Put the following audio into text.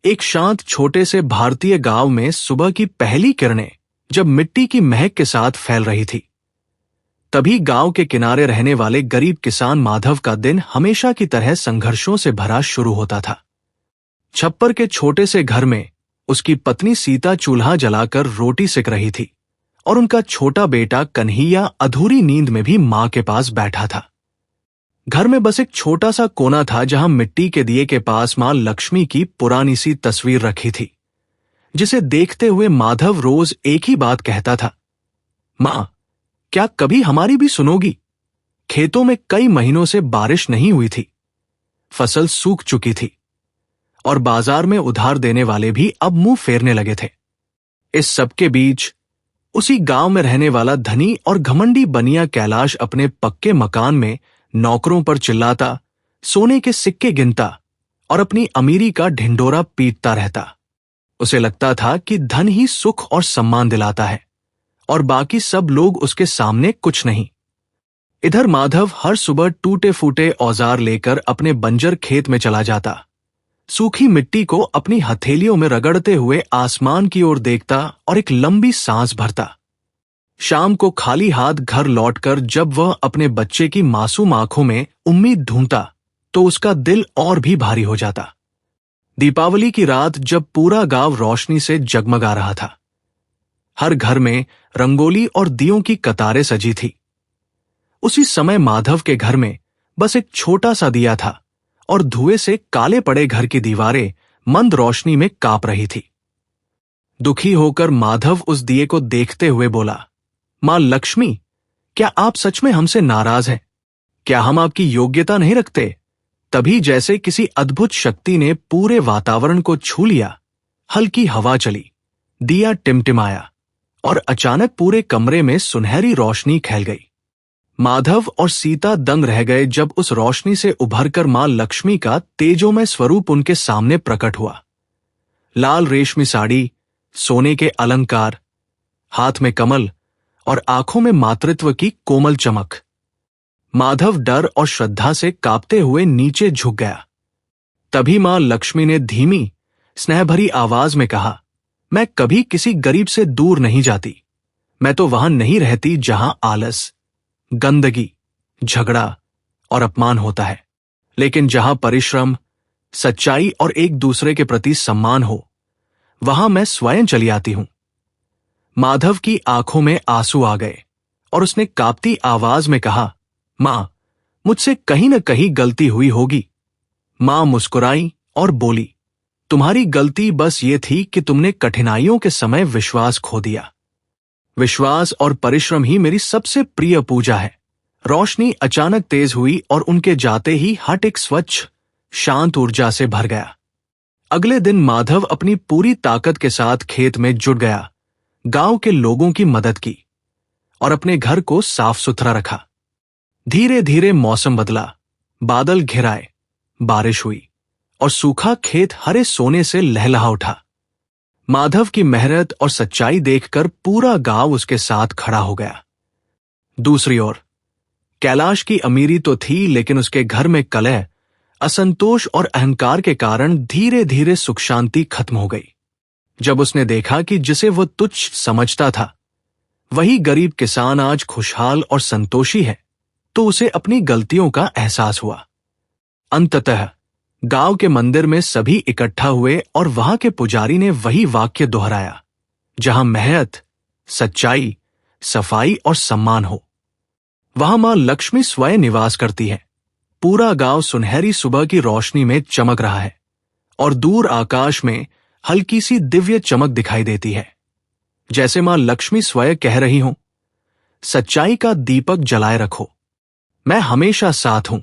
एक शांत छोटे से भारतीय गांव में सुबह की पहली किरणें जब मिट्टी की महक के साथ फैल रही थी, तभी गांव के किनारे रहने वाले गरीब किसान माधव का दिन हमेशा की तरह संघर्षों से भरा शुरू होता था। छप्पर के छोटे से घर में उसकी पत्नी सीता चूल्हा जलाकर रोटी सेक रही थी और उनका छोटा बेटा कन्हैया अधूरी नींद में भी मां के पास बैठा था। घर में बस एक छोटा सा कोना था जहां मिट्टी के दिए के पास मां लक्ष्मी की पुरानी सी तस्वीर रखी थी, जिसे देखते हुए माधव रोज एक ही बात कहता था, मां, क्या कभी हमारी भी सुनोगी? खेतों में कई महीनों से बारिश नहीं हुई थी, फसल सूख चुकी थी और बाजार में उधार देने वाले भी अब मुंह फेरने लगे थे। इस सबके बीच उसी गांव में रहने वाला धनी और घमंडी बनिया कैलाश अपने पक्के मकान में नौकरों पर चिल्लाता, सोने के सिक्के गिनता और अपनी अमीरी का ढिंडोरा पीटता रहता। उसे लगता था कि धन ही सुख और सम्मान दिलाता है और बाकी सब लोग उसके सामने कुछ नहीं। इधर माधव हर सुबह टूटे फूटे औजार लेकर अपने बंजर खेत में चला जाता, सूखी मिट्टी को अपनी हथेलियों में रगड़ते हुए आसमान की ओर देखता और एक लंबी सांस भरता। शाम को खाली हाथ घर लौटकर जब वह अपने बच्चे की मासूम आंखों में उम्मीद ढूंढता तो उसका दिल और भी भारी हो जाता। दीपावली की रात जब पूरा गांव रोशनी से जगमगा रहा था, हर घर में रंगोली और दियों की कतारें सजी थी, उसी समय माधव के घर में बस एक छोटा सा दिया था और धुएं से काले पड़े घर की दीवारें मंद रोशनी में कांप रही थी। दुखी होकर माधव उस दिए को देखते हुए बोला, मां लक्ष्मी, क्या आप सच में हमसे नाराज हैं? क्या हम आपकी योग्यता नहीं रखते? तभी जैसे किसी अद्भुत शक्ति ने पूरे वातावरण को छू लिया, हल्की हवा चली, दिया टिमटिमाया और अचानक पूरे कमरे में सुनहरी रोशनी फैल गई। माधव और सीता दंग रह गए जब उस रोशनी से उभरकर मां लक्ष्मी का तेजोमय स्वरूप उनके सामने प्रकट हुआ। लाल रेशमी साड़ी, सोने के अलंकार, हाथ में कमल और आंखों में मातृत्व की कोमल चमक। माधव डर और श्रद्धा से कांपते हुए नीचे झुक गया। तभी मां लक्ष्मी ने धीमी, स्नेहभरी आवाज में कहा, मैं कभी किसी गरीब से दूर नहीं जाती। मैं तो वहां नहीं रहती जहां आलस, गंदगी, झगड़ा और अपमान होता है, लेकिन जहां परिश्रम, सच्चाई और एक दूसरे के प्रति सम्मान हो, वहां मैं स्वयं चली आती हूं। माधव की आंखों में आंसू आ गए और उसने कांपती आवाज में कहा, मां, मुझसे कहीं न कहीं गलती हुई होगी। मां मुस्कुराई और बोली, तुम्हारी गलती बस ये थी कि तुमने कठिनाइयों के समय विश्वास खो दिया। विश्वास और परिश्रम ही मेरी सबसे प्रिय पूजा है। रोशनी अचानक तेज हुई और उनके जाते ही हट एक स्वच्छ, शांत ऊर्जा से भर गया। अगले दिन माधव अपनी पूरी ताकत के साथ खेत में जुट गया, गांव के लोगों की मदद की और अपने घर को साफ सुथरा रखा। धीरे धीरे मौसम बदला, बादल घिराए, बारिश हुई और सूखा खेत हरे सोने से लहलहा उठा। माधव की मेहनत और सच्चाई देखकर पूरा गांव उसके साथ खड़ा हो गया। दूसरी ओर कैलाश की अमीरी तो थी, लेकिन उसके घर में कलह, असंतोष और अहंकार के कारण धीरे धीरे सुख शांति खत्म हो गई। जब उसने देखा कि जिसे वो तुच्छ समझता था वही गरीब किसान आज खुशहाल और संतोषी है, तो उसे अपनी गलतियों का एहसास हुआ। अंततः गांव के मंदिर में सभी इकट्ठा हुए और वहां के पुजारी ने वही वाक्य दोहराया, जहां मेहनत, सच्चाई, सफाई और सम्मान हो, वहां मां लक्ष्मी स्वयं निवास करती है। पूरा गांव सुनहरी सुबह की रोशनी में चमक रहा है और दूर आकाश में हल्की सी दिव्य चमक दिखाई देती है, जैसे मां लक्ष्मी स्वयं कह रही हूं, सच्चाई का दीपक जलाए रखो, मैं हमेशा साथ हूं।